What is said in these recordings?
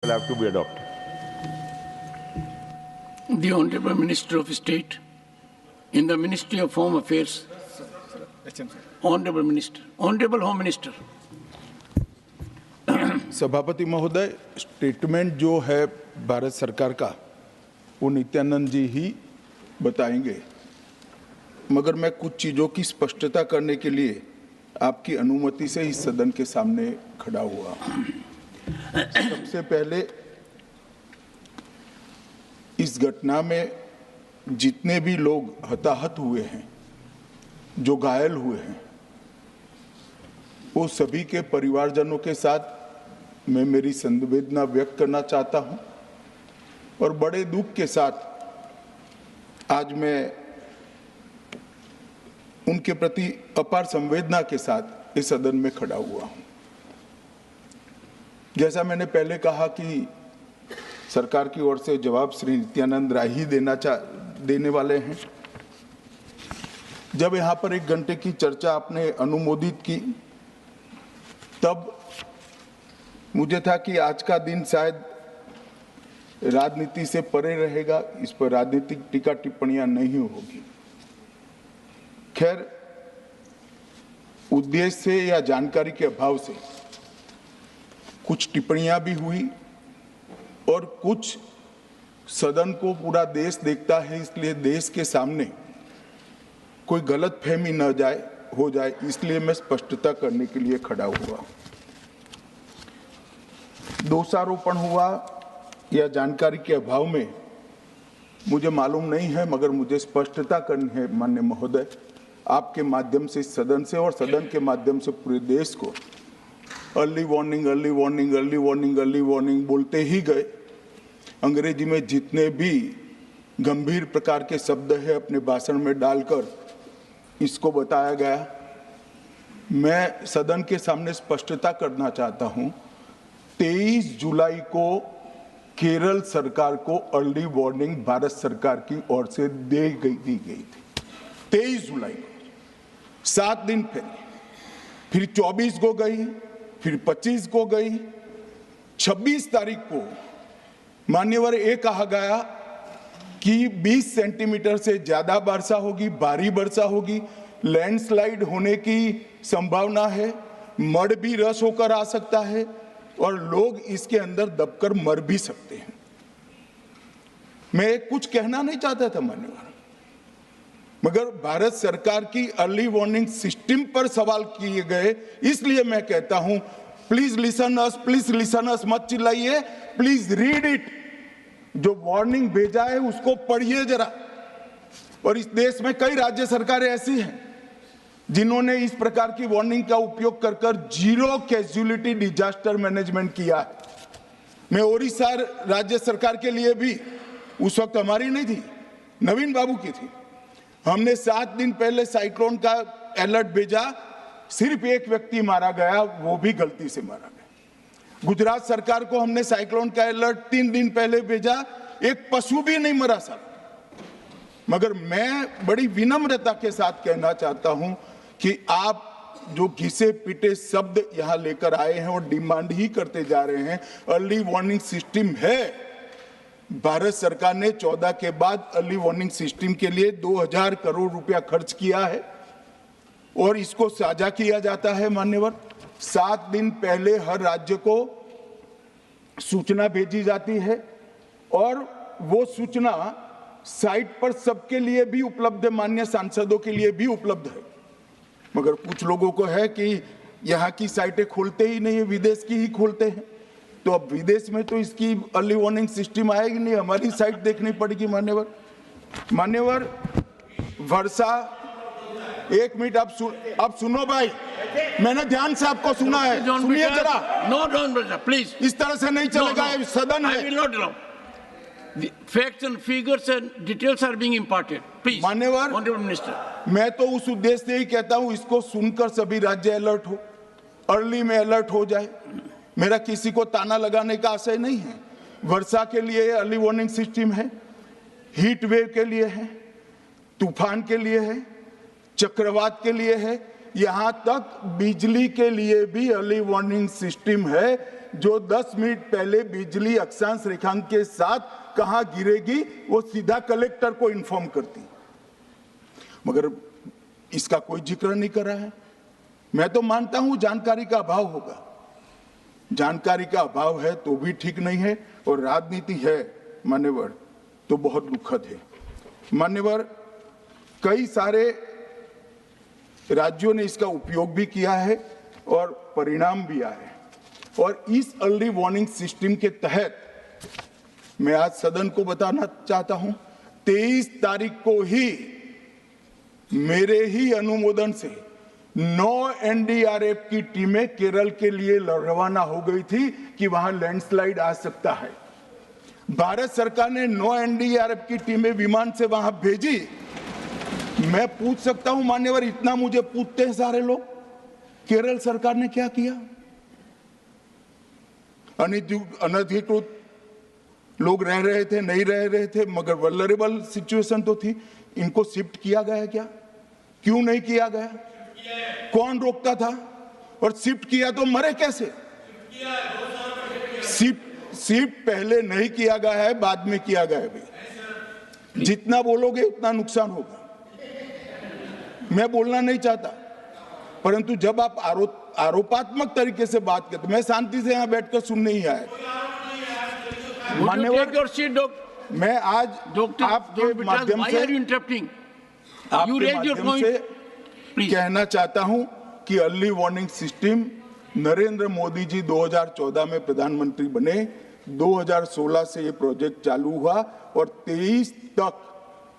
will have to be adopted. The Honorable Minister of State in the Ministry of Home Affairs. Honorable Minister, Honorable Home Minister. सभापति महोदय, statement जो है भारत सरकार का वो नित्यानंद जी ही बताएंगे, मगर मैं कुछ चीज़ों की स्पष्टता करने के लिए आपकी अनुमति से इस सदन के सामने खड़ा हुआ। सबसे पहले इस घटना में जितने भी लोग हताहत हुए हैं, जो घायल हुए हैं, वो सभी के परिवारजनों के साथ मैं मेरी संवेदना व्यक्त करना चाहता हूं और बड़े दुख के साथ आज मैं उनके प्रति अपार संवेदना के साथ इस सदन में खड़ा हुआ हूं। जैसा मैंने पहले कहा कि सरकार की ओर से जवाब श्री नित्यानंद राय ही देने वाले हैं। जब यहाँ पर 1 घंटे की चर्चा आपने अनुमोदित की, तब मुझे था कि आज का दिन शायद राजनीति से परे रहेगा, इस पर राजनीतिक टीका टिप्पणियां नहीं होगी। खैर, उद्देश्य से या जानकारी के अभाव से कुछ टिप्पणियां भी हुई और कुछ सदन को पूरा देश देखता है, इसलिए देश के सामने कोई गलतफहमी न हो जाए, इसलिए मैं स्पष्टता करने के लिए खड़ा हुआ। दोषारोपण हुआ या जानकारी के अभाव में मुझे मालूम नहीं है, मगर मुझे स्पष्टता करनी है माननीय महोदय, आपके माध्यम से सदन से और सदन के माध्यम से पूरे देश को। Early warning early warning early warning early warning बोलते ही गए। अंग्रेजी में जितने भी गंभीर प्रकार के शब्द है अपने भाषण में डालकर इसको बताया गया। मैं सदन के सामने स्पष्टता करना चाहता हूं, 23 जुलाई को केरल सरकार को अर्ली वार्निंग भारत सरकार की ओर से दी गई थी। 23 जुलाई को 7 दिन पहले, फिर 24 को गई, फिर 25 को गई, 26 तारीख को मान्यवर ये कहा गया कि 20 सेंटीमीटर से ज्यादा वर्षा होगी, भारी वर्षा होगी, लैंडस्लाइड होने की संभावना है, मड भी रस होकर आ सकता है और लोग इसके अंदर दबकर मर भी सकते हैं। मैं कुछ कहना नहीं चाहता था मान्यवर, मगर भारत सरकार की अर्ली वार्निंग सिस्टम पर सवाल किए गए, इसलिए मैं कहता हूं प्लीज लिसन अस, मत चिल्लाइए, प्लीज रीड इट। जो वार्निंग भेजा है उसको पढ़िए जरा। और इस देश में कई राज्य सरकारें ऐसी हैं जिन्होंने इस प्रकार की वार्निंग का उपयोग कर जीरो कैजुअलिटी डिजास्टर मैनेजमेंट किया है। मैं ओडिशा राज्य सरकार के लिए भी, उस वक्त हमारी नहीं थी, नवीन बाबू की थी, हमने 7 दिन पहले साइक्लोन का अलर्ट भेजा, सिर्फ 1 व्यक्ति मारा गया, वो भी गलती से मारा गया। गुजरात सरकार को हमने साइक्लोन का अलर्ट 3 दिन पहले भेजा, एक पशु भी नहीं मरा साहब। मगर मैं बड़ी विनम्रता के साथ कहना चाहता हूं कि आप जो घिसे पिटे शब्द यहां लेकर आए हैं और डिमांड ही करते जा रहे हैं, अर्ली वार्निंग सिस्टम है। भारत सरकार ने 14 के बाद अर्ली वार्निंग सिस्टम के लिए 2000 करोड़ रुपया खर्च किया है और इसको साझा किया जाता है मान्यवर। 7 दिन पहले हर राज्य को सूचना भेजी जाती है और वो सूचना साइट पर सबके लिए भी उपलब्ध है, माननीय सांसदों के लिए भी उपलब्ध है। मगर कुछ लोगों को है कि यहाँ की साइटें खोलते ही नहीं है, विदेश की ही खोलते हैं। तो अब विदेश में तो इसकी अर्ली वार्निंग सिस्टम आएगी नहीं, हमारी साइट देखनी पड़ेगी मान्यवर। वर्षा, 1 मिनट आप सुनो भाई, मैंने ध्यान से आपको सुना है, सुनिए जरा। नो प्लीज, इस तरह से नहीं चलेगा, सदन है। Facts and figures and details are being imparted. Please, मान्यवर, Honorable Minister, मैं तो उस उद्देश्य से ही कहता हूं इसको सुनकर सभी राज्य अलर्ट हो, अर्ली में अलर्ट हो जाए। मेरा किसी को ताना लगाने का आशय नहीं है। वर्षा के लिए अर्ली वार्निंग सिस्टम है, हीट वेव के लिए है, तूफान के लिए है, चक्रवात के लिए है, यहां तक बिजली के लिए भी अर्ली वार्निंग सिस्टम है। जो 10 मिनट पहले बिजली अक्षांश रेखांक के साथ कहां गिरेगी वो सीधा कलेक्टर को इन्फॉर्म करती, मगर इसका कोई जिक्र नहीं कर रहा है। मैं तो मानता हूं जानकारी का अभाव होगा, जानकारी का अभाव है तो भी ठीक नहीं है, और राजनीति है मान्यवर तो बहुत दुखद है। मान्यवर, कई सारे राज्यों ने इसका उपयोग भी किया है और परिणाम भी आए हैं, और इस अर्ली वार्निंग सिस्टम के तहत मैं आज सदन को बताना चाहता हूं, 23 तारीख को ही मेरे ही अनुमोदन से 9 एनडीआरएफ की टीमें केरल के लिए रवाना हो गई थी कि वहां लैंडस्लाइड आ सकता है। भारत सरकार ने 9 एनडीआरएफ की टीमें विमान से वहां भेजी। मैं पूछ सकता हूं मान्यवर, इतना मुझे पूछते हैं सारे लोग, केरल सरकार ने क्या किया? अनधिकृत लोग रह रहे थे, नहीं रह रहे थे, मगर वल्नरेबल सिचुएशन तो थी। इनको शिफ्ट किया गया क्या? क्यों नहीं किया गया? कौन रोकता था? और शिफ्ट किया तो मरे कैसे? शिफ्ट पहले नहीं किया गया है, बाद में किया गया है। जितना बोलोगे उतना नुकसान होगा। मैं बोलना नहीं चाहता, परंतु जब आप आरोपात्मक तरीके से बात करते, मैं शांति से यहां बैठकर सुनने ही आया। मान्यवर, मैं आज आपके माध्यम से कहना चाहता हूं कि early warning system Narendra Modi ji 2014 में प्रधानमंत्री बने, 2016 से ये प्रोजेक्ट चालू हुआ और 23 तक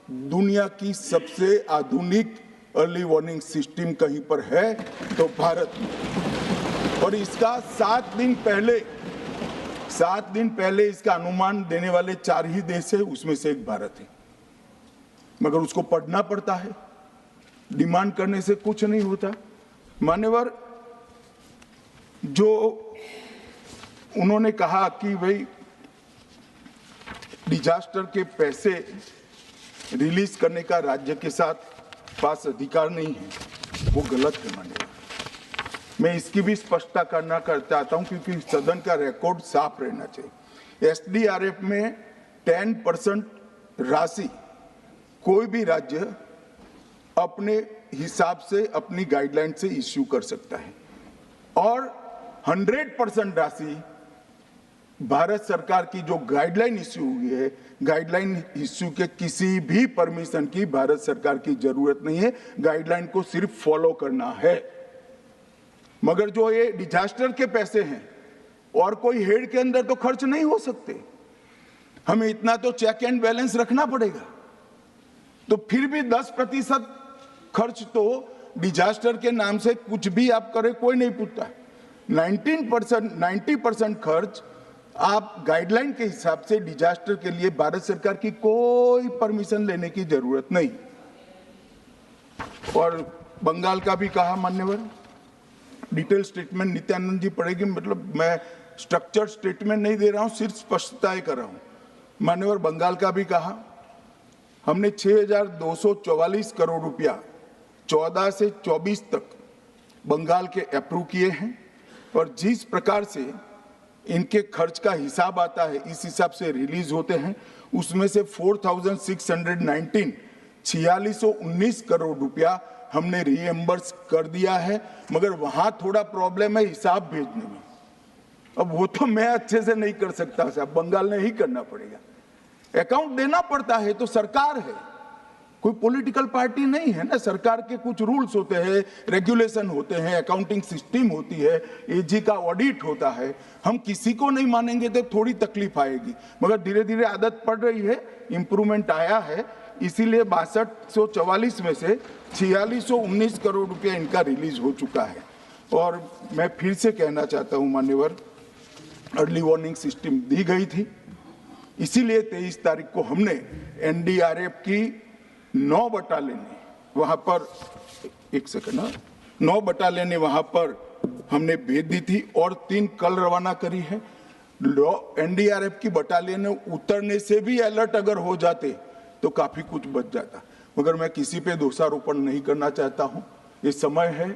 दुनिया की सबसे आधुनिक अर्ली वार्निंग सिस्टम कहीं पर है तो भारत में। और इसका 7 दिन पहले इसका अनुमान देने वाले 4 ही देश है, उसमें से एक भारत है। मगर उसको पढ़ना पड़ता है, डिमांड करने से कुछ नहीं होता। मान्यवर, जो उन्होंने कहा कि भाई डिजास्टर के पैसे रिलीज करने का राज्य के साथ पास अधिकार नहीं है, वो गलत है। मान्यवर, मैं इसकी भी स्पष्टता करना चाहता हूं क्योंकि सदन का रिकॉर्ड साफ रहना चाहिए। एसडीआरएफ में 10% राशि कोई भी राज्य अपने हिसाब से, अपनी गाइडलाइन से इश्यू कर सकता है, और 100% राशि भारत सरकार की जो गाइडलाइन इश्यू हुई है, गाइडलाइन इश्यू के किसी भी परमिशन की भारत सरकार की जरूरत नहीं है, गाइडलाइन को सिर्फ फॉलो करना है। मगर जो ये डिजास्टर के पैसे हैं और कोई हेड के अंदर तो खर्च नहीं हो सकते, हमें इतना तो चेक एंड बैलेंस रखना पड़ेगा। तो फिर भी 10% खर्च तो डिजास्टर के नाम से कुछ भी आप करें कोई नहीं पूछता है। 90% खर्च आप गाइडलाइन के हिसाब से डिजास्टर के लिए भारत सरकार की कोई परमिशन लेने की जरूरत नहीं। और बंगाल का भी कहा मान्यवर, डिटेल स्टेटमेंट नित्यानंद जी पढ़ेगी, मतलब मैं स्ट्रक्चर्ड स्टेटमेंट नहीं दे रहा हूं, सिर्फ स्पष्टताएं कर रहा हूं। मान्यवर, बंगाल का भी कहा, हमने 6,244 करोड़ रुपया 14 से 24 तक बंगाल के अप्रूव किए हैं, और जिस प्रकार से इनके खर्च का हिसाब आता है इस हिसाब से रिलीज होते हैं। उसमें से 4619 करोड़ रुपया हमने रीएम्बर्स कर दिया है, मगर वहां थोड़ा प्रॉब्लम है हिसाब भेजने में। अब वो तो मैं अच्छे से नहीं कर सकता साहब, बंगाल ने ही करना पड़ेगा। अकाउंट देना पड़ता है तो सरकार है, कोई पॉलिटिकल पार्टी नहीं है ना। सरकार के कुछ रूल्स होते हैं, रेगुलेशन होते हैं, अकाउंटिंग सिस्टम होती है, एजी का ऑडिट होता है। हम किसी को नहीं मानेंगे तो थोड़ी तकलीफ आएगी, मगर धीरे धीरे आदत पड़ रही है, इंप्रूवमेंट आया है। इसीलिए 6244 में से 4619 करोड़ रुपया इनका रिलीज हो चुका है। और मैं फिर से कहना चाहता हूं मान्यवर, अर्ली वार्निंग सिस्टम दी गई थी, इसीलिए 23 तारीख को हमने एनडीआरएफ की 9 बटालियन वहां पर, 9 बटालियन वहां पर हमने भेज दी थी और 3 कल रवाना करी है। एनडीआरएफ की बटालियन उतरने से भी अलर्ट अगर हो जाते तो काफी कुछ बच जाता, मगर मैं किसी पे दोषारोपण नहीं करना चाहता हूं। ये समय है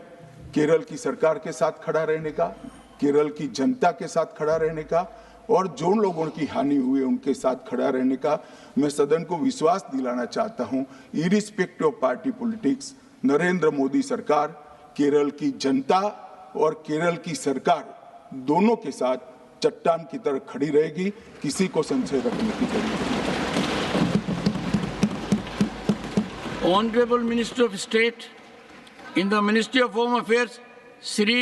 केरल की सरकार के साथ खड़ा रहने का, केरल की जनता के साथ खड़ा रहने का और जो लोगों की हानि हुई है उनके साथ खड़ा रहने का मैं सदन को विश्वास दिलाना चाहता हूं। Irrespective of party politics, Narendra Modi सरकार केरल की जनता और केरल की सरकार दोनों के साथ चट्टान की तरह खड़ी रहेगी, किसी को संशय रखने की जरूरत नहीं। Honorable Minister of State in the Ministry of Home Affairs, Shri